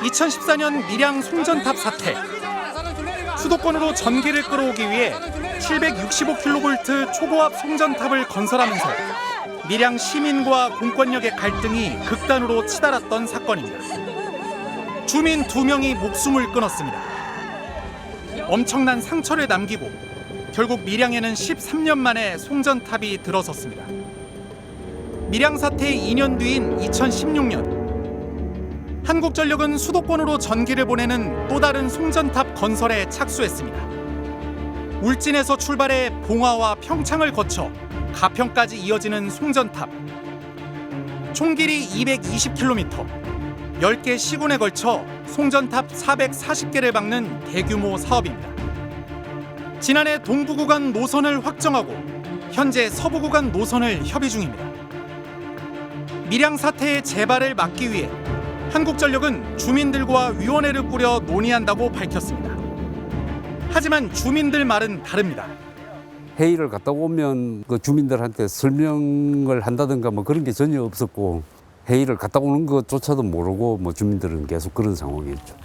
2014년 밀양 송전탑 사태. 수도권으로 전기를 끌어오기 위해 765kV 초고압 송전탑을 건설하면서 밀양 시민과 공권력의 갈등이 극단으로 치달았던 사건입니다. 주민 2명이 목숨을 끊었습니다. 엄청난 상처를 남기고 결국 밀양에는 13년 만에 송전탑이 들어섰습니다. 밀양 사태의 2년 뒤인 2016년 한국전력은 수도권으로 전기를 보내는 또 다른 송전탑 건설에 착수했습니다. 울진에서 출발해 봉화와 평창을 거쳐 가평까지 이어지는 송전탑. 총 길이 220km, 10개 시군에 걸쳐 송전탑 440개를 박는 대규모 사업입니다. 지난해 동부 구간 노선을 확정하고 현재 서부 구간 노선을 협의 중입니다. 밀양 사태의 재발을 막기 위해 한국전력은 주민들과 위원회를 꾸려 논의한다고 밝혔습니다. 하지만 주민들 말은 다릅니다. 회의를 갔다 오면 그 주민들한테 설명을 한다든가 뭐 그런 게 전혀 없었고 회의를 갔다 오는 것조차도 모르고 뭐 주민들은 계속 그런 상황이었죠.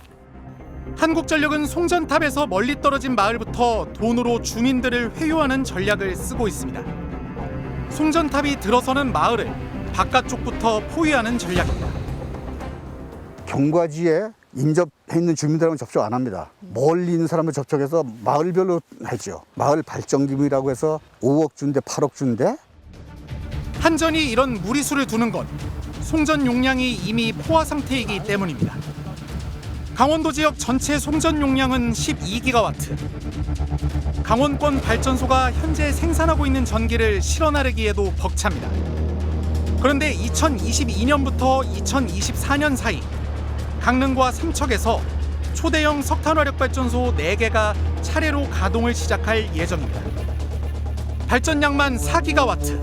한국전력은 송전탑에서 멀리 떨어진 마을부터 돈으로 주민들을 회유하는 전략을 쓰고 있습니다. 송전탑이 들어서는 마을을 바깥쪽부터 포위하는 전략입니다. 경과지에 인접해 있는 주민들하고는 접촉 안 합니다. 멀리 있는 사람을 접촉해서 마을별로 하죠. 마을 발전기금이라고 해서 5억 준대, 8억 준대. 한전이 이런 무리수를 두는 건 송전 용량이 이미 포화 상태이기 때문입니다. 강원도 지역 전체 송전 용량은 12기가와트. 강원권 발전소가 현재 생산하고 있는 전기를 실어 나르기에도 벅찹니다. 그런데 2022년부터 2024년 사이 강릉과 삼척에서 초대형 석탄화력발전소 4개가 차례로 가동을 시작할 예정입니다. 발전량만 4기가와트.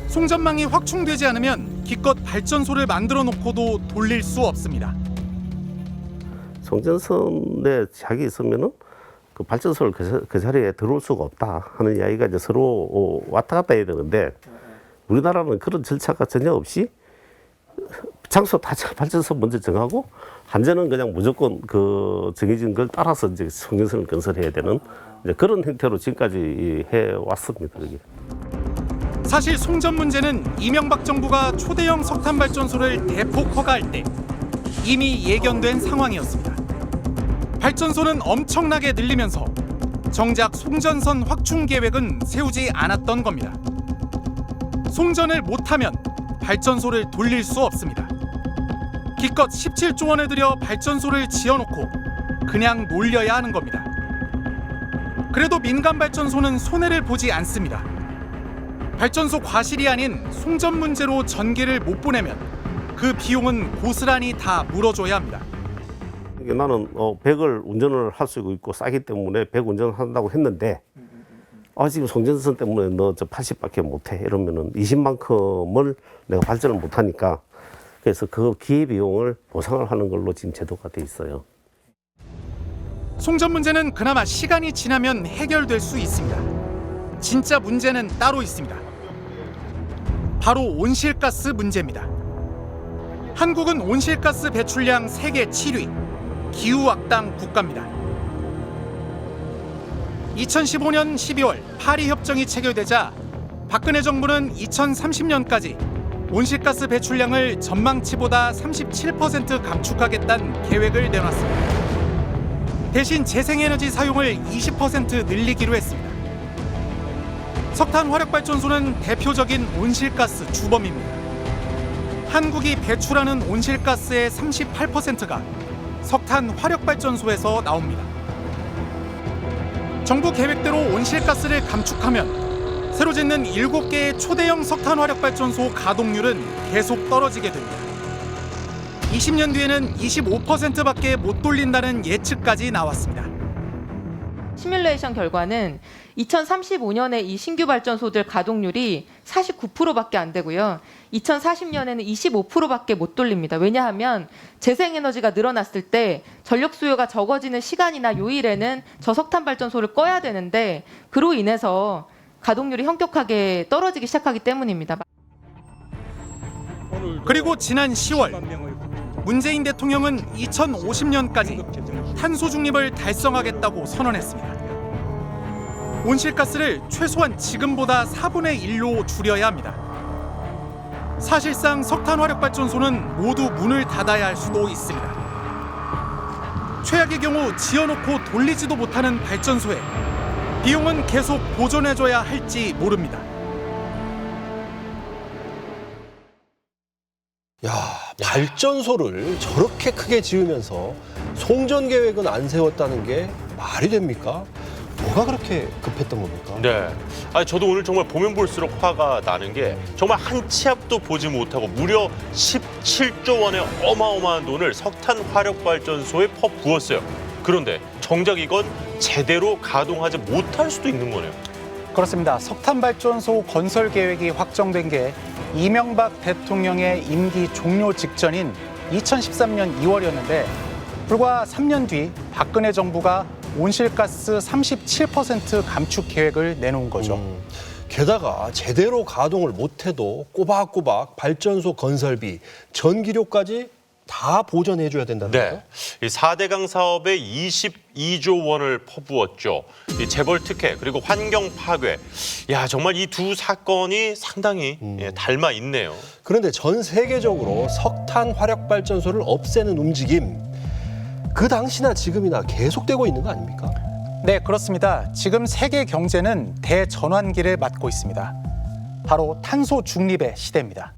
송전망이 확충되지 않으면 기껏 발전소를 만들어 놓고도 돌릴 수 없습니다. 송전선에 자기 있으면은 그 발전소를 그 자리에 들어올 수가 없다 하는 이야기가 이제 서로 왔다 갔다 해야 되는데 우리나라는 그런 절차가 전혀 없이 장소 다 발전소 먼저 정하고 한전은 그냥 무조건 그 정해진 걸 따라서 이제 송전선을 건설해야 되는 이제 그런 형태로 지금까지 해 왔습니다. 사실 송전 문제는 이명박 정부가 초대형 석탄 발전소를 대폭 허가할 때 이미 예견된 상황이었습니다. 발전소는 엄청나게 늘리면서 정작 송전선 확충 계획은 세우지 않았던 겁니다. 송전을 못하면 발전소를 돌릴 수 없습니다. 기껏 17조 원을 들여 발전소를 지어놓고 그냥 놀려야 하는 겁니다. 그래도 민간 발전소는 손해를 보지 않습니다. 발전소 과실이 아닌 송전 문제로 전기를 못 보내면 그 비용은 고스란히 다 물어줘야 합니다. 나는 100을 운전을 할 수 있고 싸기 때문에 100 운전을 한다고 했는데 지금 송전선 때문에 너 저 80밖에 못해 이러면은 20만큼을 내가 발전을 못하니까 그래서 그 기회비용을 보상을 하는 걸로 지금 제도가 돼 있어요. 송전 문제는 그나마 시간이 지나면 해결될 수 있습니다. 진짜 문제는 따로 있습니다. 바로 온실가스 문제입니다. 한국은 온실가스 배출량 세계 7위, 기후악당 국가입니다. 2015년 12월 파리 협정이 체결되자 박근혜 정부는 2030년까지 온실가스 배출량을 전망치보다 37% 감축하겠다는 계획을 내놨습니다. 대신 재생에너지 사용을 20% 늘리기로 했습니다. 석탄 화력발전소는 대표적인 온실가스 주범입니다. 한국이 배출하는 온실가스의 38%가 석탄 화력발전소에서 나옵니다. 정부 계획대로 온실가스를 감축하면 새로 짓는 7개의 초대형 석탄 화력발전소 가동률은 계속 떨어지게 됩니다. 20년 뒤에는 25%밖에 못 돌린다는 예측까지 나왔습니다. 시뮬레이션 결과는 2035년에 이 신규 발전소들 가동률이 49%밖에 안 되고요. 2040년에는 25%밖에 못 돌립니다. 왜냐하면 재생에너지가 늘어났을 때 전력 수요가 적어지는 시간이나 요일에는 저 석탄 발전소를 꺼야 되는데 그로 인해서 가동률이 현격하게 떨어지기 시작하기 때문입니다. 그리고 지난 10월 문재인 대통령은 2050년까지 탄소 중립을 달성하겠다고 선언했습니다. 온실가스를 최소한 지금보다 4분의 1로 줄여야 합니다. 사실상 석탄 화력 발전소는 모두 문을 닫아야 할 수도 있습니다. 최악의 경우 지어놓고 돌리지도 못하는 발전소에 비용은 계속 보존해줘야 할지 모릅니다. 야, 발전소를 저렇게 크게 지으면서 송전 계획은 안 세웠다는 게 말이 됩니까? 뭐가 그렇게 급했던 겁니까? 네. 아니, 저도 오늘 정말 보면 볼수록 화가 나는 게 정말 한 치 앞도 보지 못하고 무려 17조 원의 어마어마한 돈을 석탄 화력 발전소에 퍼부었어요. 그런데 정작 이건 제대로 가동하지 못할 수도 있는 거네요. 그렇습니다. 석탄 발전소 건설 계획이 확정된 게 이명박 대통령의 임기 종료 직전인 2013년 2월이었는데 불과 3년 뒤 박근혜 정부가 온실가스 37% 감축 계획을 내놓은 거죠. 게다가 제대로 가동을 못해도 꼬박꼬박 발전소 건설비, 전기료까지 다 보전해줘야 된다는 거예요? 네. 이 4대강 사업에 22조 원을 퍼부었죠. 이 재벌 특혜 그리고 환경 파괴. 야, 정말 이 두 사건이 상당히 닮아 있네요. 그런데 전 세계적으로 석탄 화력 발전소를 없애는 움직임, 그 당시나 지금이나 계속되고 있는 거 아닙니까? 네, 그렇습니다. 지금 세계 경제는 대전환기를 맞고 있습니다. 바로 탄소 중립의 시대입니다.